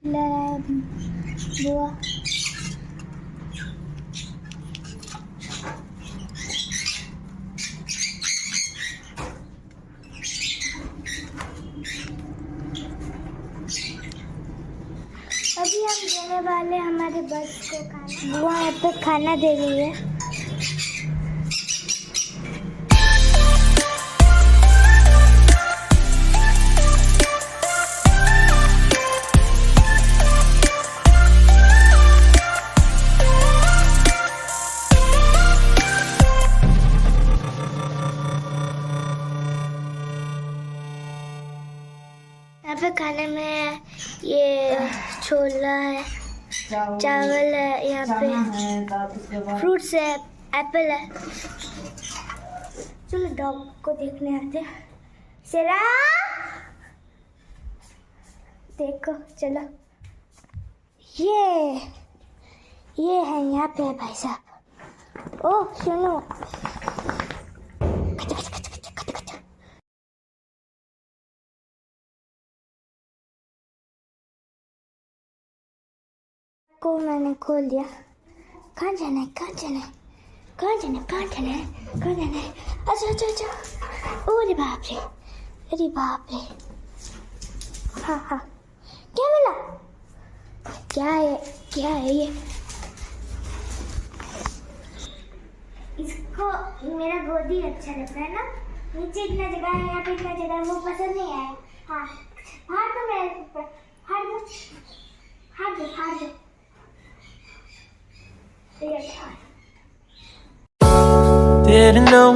बुआ अभी हम देने वाले हमारे बस को खाना। बुआ यहाँ पे खाना दे रही है। यहाँ पे खाने में ये छोला है, चावल है, यहाँ पे फ्रूट्स है, एप्पल है। चलो डॉग को देखने आते हैं। शेरा देखो, चलो ये है, यहाँ पे है भाई साहब। ओह सुनो, को मैंने खोल दिया। कहाँ जाना है, कहाँ जाना है, कहाँ जाना है, कहाँ जाना है, कहाँ जाना है? अच्छा अच्छा अच्छा, अरे बाप रे, अरे बाप रे। हाँ हाँ, क्या मिला? क्या है ये? इसको मेरा गोदी अच्छा लगता है ना। नीचे इतना जगह है, यहाँ पे इतना जगह है, वो पसंद नहीं आया। हाँ हाथ दो मेरे ऊपर, हाथ दो, हाथ दो, हाथ दो। Didn't know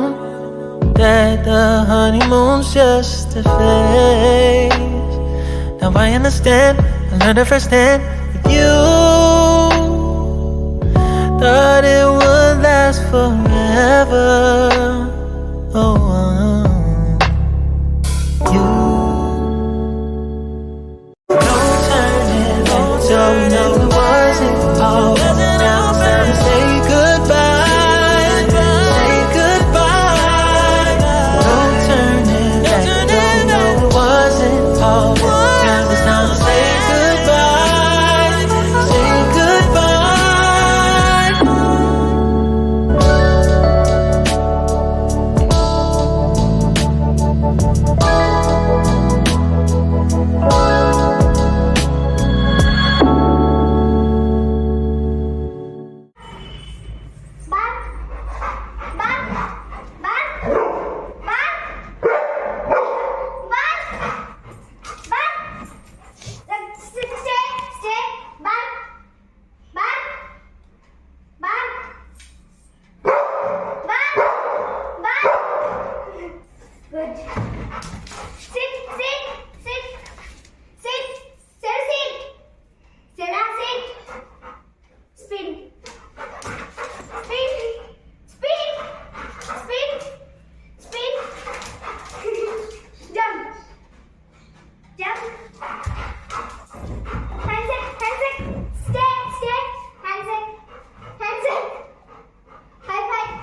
that the honeymoon's just a phase. Now I understand, I learned it firsthand with you. Thought it would last forever. Oh, you. No turning back, so we know it wasn't all. Now it's time to say goodbye. Say goodbye. No turning back, so we know it wasn't all. Now it's time to say goodbye. Say goodbye. Good. Sit. Shera, sit. Spin. Jump. Handshake. Stay. Handshake. High five.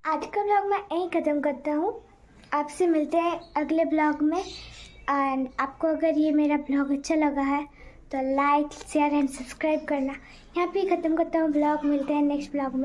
आज का blog मैं यहीं ख़त्म करता हूँ। आपसे मिलते हैं अगले ब्लॉग में। एंड आपको अगर ये मेरा ब्लॉग अच्छा लगा है तो लाइक शेयर एंड सब्सक्राइब करना। यहाँ पे ख़त्म करता हूँ ब्लॉग। मिलते हैं नेक्स्ट ब्लॉग में।